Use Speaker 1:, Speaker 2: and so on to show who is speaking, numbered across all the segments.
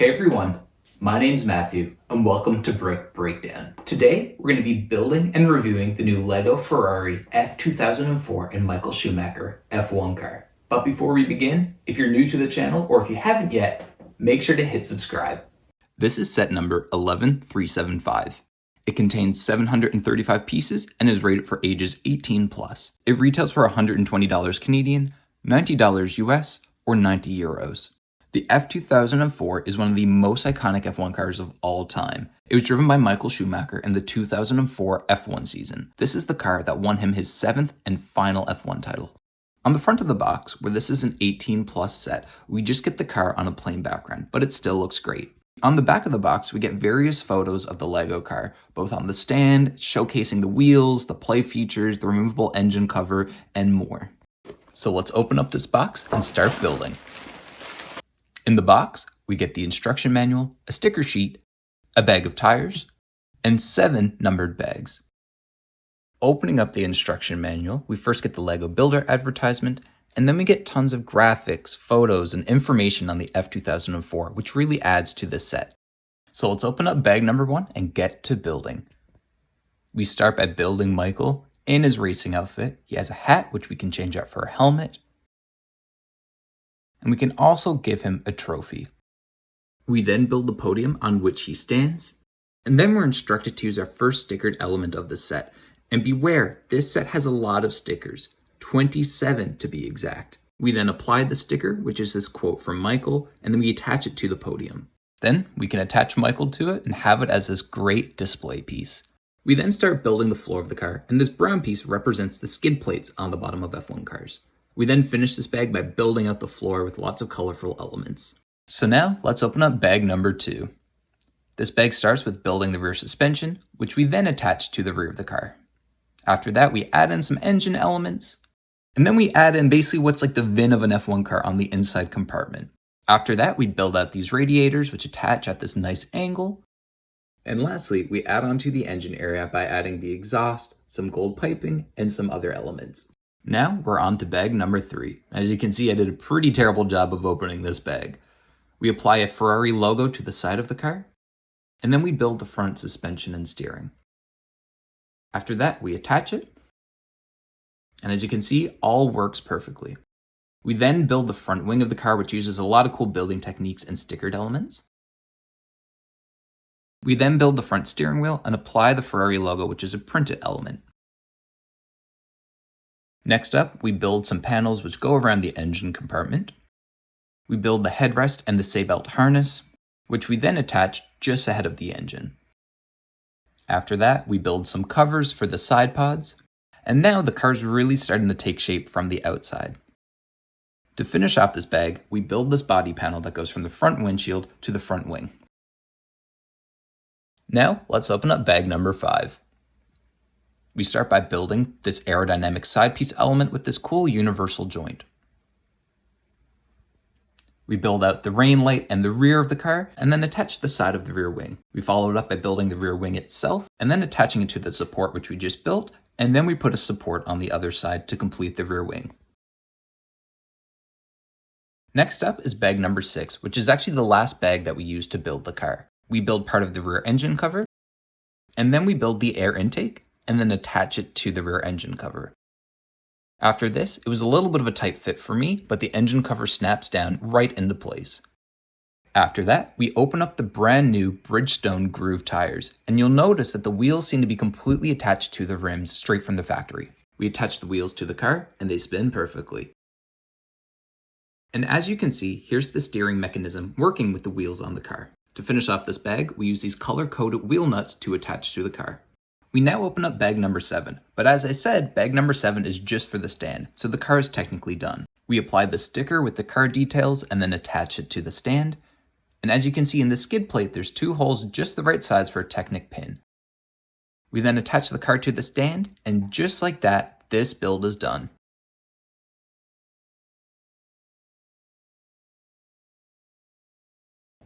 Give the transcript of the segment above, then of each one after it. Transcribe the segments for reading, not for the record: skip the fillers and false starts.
Speaker 1: Hey everyone, my name's Matthew and welcome to Brick Breakdown. Today we're going to be building and reviewing the new LEGO Ferrari F2004 and Michael Schumacher F1 car. But before we begin, if you're new to the channel or if you haven't yet, make sure to hit subscribe. This is set number 11375. It contains 735 pieces and is rated for ages 18 plus. It retails for $120 Canadian, $90 US, or 90 euros. The F2004 is one of the most iconic F1 cars of all time. It was driven by Michael Schumacher in the 2004 F1 season. This is the car that won him his 7th and final F1 title. On the front of the box, where this is an 18 plus set, we just get the car on a plain background, but it still looks great. On the back of the box, we get various photos of the LEGO car, both on the stand, showcasing the wheels, the play features, the removable engine cover, and more. So let's open up this box and start building. In the box, we get the instruction manual, a sticker sheet, a bag of tires, and 7 numbered bags. Opening up the instruction manual, we first get the LEGO Builder advertisement, and then we get tons of graphics, photos, and information on the F2004, which really adds to this set. So let's open up bag number 1 and get to building. We start by building Michael in his racing outfit. He has a hat, which we can change out for a helmet. And we can also give him a trophy. We then build the podium on which he stands, and then we're instructed to use our first stickered element of the set. And beware, this set has a lot of stickers, 27 to be exact. We then apply the sticker, which is this quote from Michael, and then we attach it to the podium. Then we can attach Michael to it and have it as this great display piece. We then start building the floor of the car, and this brown piece represents the skid plates on the bottom of F1 cars. We then finish this bag by building out the floor with lots of colorful elements. So now let's open up bag number 2. This bag starts with building the rear suspension, which we then attach to the rear of the car. After that, we add in some engine elements, and then we add in basically what's like the VIN of an F1 car on the inside compartment. After that, we build out these radiators, which attach at this nice angle. And lastly, we add onto the engine area by adding the exhaust, some gold piping, and some other elements. Now we're on to bag number 3. As you can see, I did a pretty terrible job of opening this bag. We apply a Ferrari logo to the side of the car, and then we build the front suspension and steering. After that, we attach it, and as you can see, all works perfectly. We then build the front wing of the car, which uses a lot of cool building techniques and stickered elements. We then build the front steering wheel and apply the Ferrari logo, which is a printed element. Next up, we build some panels which go around the engine compartment. We build the headrest and the seatbelt harness, which we then attach just ahead of the engine. After that, we build some covers for the side pods, and now the car's really starting to take shape from the outside. To finish off this bag, we build this body panel that goes from the front windshield to the front wing. Now, let's open up bag number 5. We start by building this aerodynamic side piece element with this cool universal joint. We build out the rain light and the rear of the car, and then attach the side of the rear wing. We follow it up by building the rear wing itself, and then attaching it to the support which we just built, and then we put a support on the other side to complete the rear wing. Next up is bag number 6, which is actually the last bag that we use to build the car. We build part of the rear engine cover, and then we build the air intake, and then attach it to the rear engine cover. After this, it was a little bit of a tight fit for me, but the engine cover snaps down right into place. After that, we open up the brand new Bridgestone groove tires, and you'll notice that the wheels seem to be completely attached to the rims straight from the factory. We attach the wheels to the car, and they spin perfectly. And as you can see, here's the steering mechanism working with the wheels on the car. To finish off this bag, we use these color-coded wheel nuts to attach to the car. We now open up bag number 7, but as I said, bag number 7 is just for the stand, so the car is technically done. We apply the sticker with the car details and then attach it to the stand. And as you can see in the skid plate, there's 2 holes just the right size for a Technic pin. We then attach the car to the stand, and just like that, this build is done.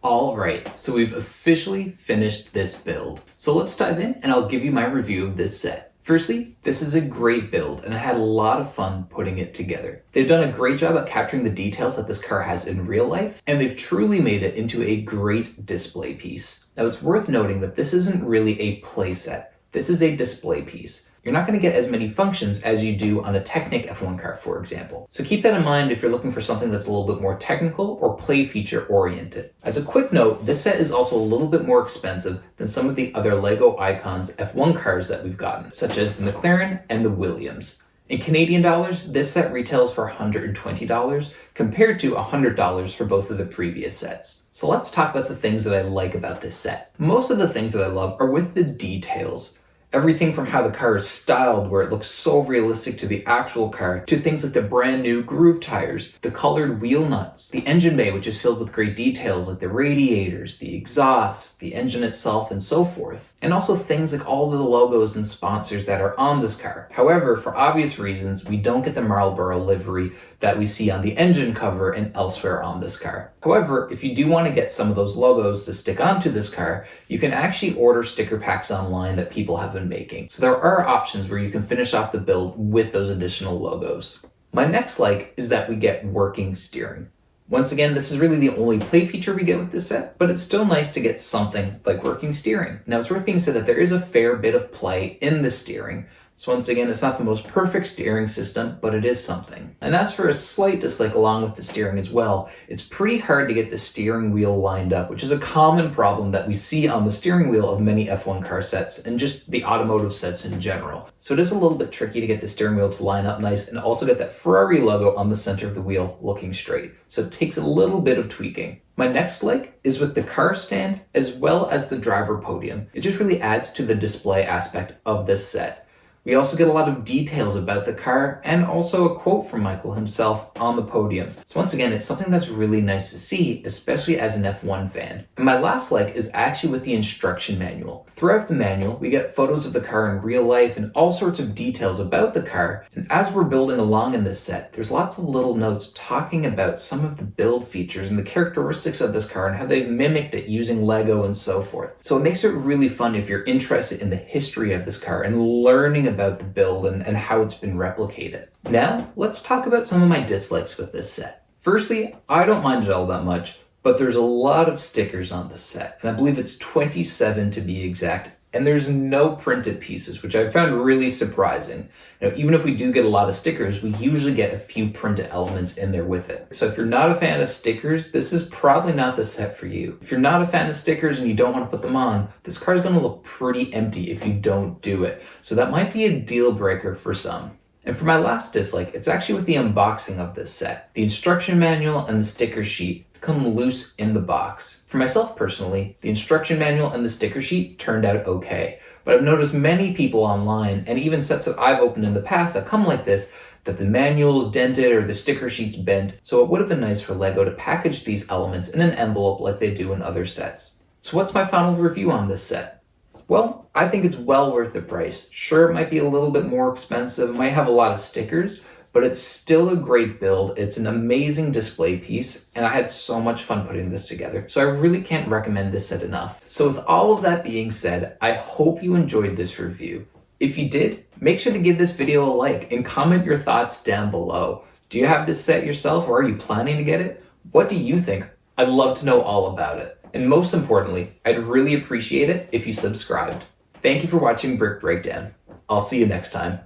Speaker 1: Alright, so we've officially finished this build. So let's dive in and I'll give you my review of this set. Firstly, this is a great build and I had a lot of fun putting it together. They've done a great job at capturing the details that this car has in real life, and they've truly made it into a great display piece. Now it's worth noting that this isn't really a playset. This is a display piece. You're not going to get as many functions as you do on a Technic F1 car, for example. So keep that in mind if you're looking for something that's a little bit more technical or play feature oriented. As a quick note, this set is also a little bit more expensive than some of the other LEGO Icons F1 cars that we've gotten, such as the McLaren and the Williams. In Canadian dollars, this set retails for $120 compared to $100 for both of the previous sets. So let's talk about the things that I like about this set. Most of the things that I love are with the details. Everything from how the car is styled, where it looks so realistic to the actual car, to things like the brand new groove tires, the colored wheel nuts, the engine bay, which is filled with great details like the radiators, the exhaust, the engine itself, and so forth. And also things like all the logos and sponsors that are on this car. However, for obvious reasons, we don't get the Marlboro livery that we see on the engine cover and elsewhere on this car. However, if you do want to get some of those logos to stick onto this car, you can actually order sticker packs online that people have been making. So there are options where you can finish off the build with those additional logos. My next like is that we get working steering. Once again, this is really the only play feature we get with this set, but it's still nice to get something like working steering. Now it's worth being said that there is a fair bit of play in the steering. So once again, it's not the most perfect steering system, but it is something. And as for a slight dislike along with the steering as well, it's pretty hard to get the steering wheel lined up, which is a common problem that we see on the steering wheel of many F1 car sets and just the automotive sets in general. So it is a little bit tricky to get the steering wheel to line up nice and also get that Ferrari logo on the center of the wheel looking straight. So it takes a little bit of tweaking. My next like is with the car stand as well as the driver podium. It just really adds to the display aspect of this set. We also get a lot of details about the car and also a quote from Michael himself on the podium. So once again, it's something that's really nice to see, especially as an F1 fan. And my last like is actually with the instruction manual. Throughout the manual, we get photos of the car in real life and all sorts of details about the car. And as we're building along in this set, there's lots of little notes talking about some of the build features and the characteristics of this car and how they've mimicked it using Lego and so forth. So it makes it really fun if you're interested in the history of this car and learning about the build and how it's been replicated. Now, let's talk about some of my dislikes with this set. Firstly, I don't mind it all that much, but there's a lot of stickers on this set, and I believe it's 27 to be exact, and there's no printed pieces, which I found really surprising. Now, even if we do get a lot of stickers, we usually get a few printed elements in there with it. So if you're not a fan of stickers, this is probably not the set for you. If you're not a fan of stickers and you don't want to put them on, this car is going to look pretty empty if you don't do it. So that might be a deal breaker for some. And for my last dislike, it's actually with the unboxing of this set. The instruction manual and the sticker sheet come loose in the box. For myself personally, the instruction manual and the sticker sheet turned out okay, but I've noticed many people online, and even sets that I've opened in the past that come like this, that the manual's dented or the sticker sheet's bent, so it would have been nice for LEGO to package these elements in an envelope like they do in other sets. So what's my final review on this set? Well, I think it's well worth the price. Sure, it might be a little bit more expensive, it might have a lot of stickers, but it's still a great build. It's an amazing display piece, and I had so much fun putting this together. So I really can't recommend this set enough. So with all of that being said, I hope you enjoyed this review. If you did, make sure to give this video a like and comment your thoughts down below. Do you have this set yourself, or are you planning to get it? What do you think? I'd love to know all about it. And most importantly, I'd really appreciate it if you subscribed. Thank you for watching Brick Breakdown. I'll see you next time.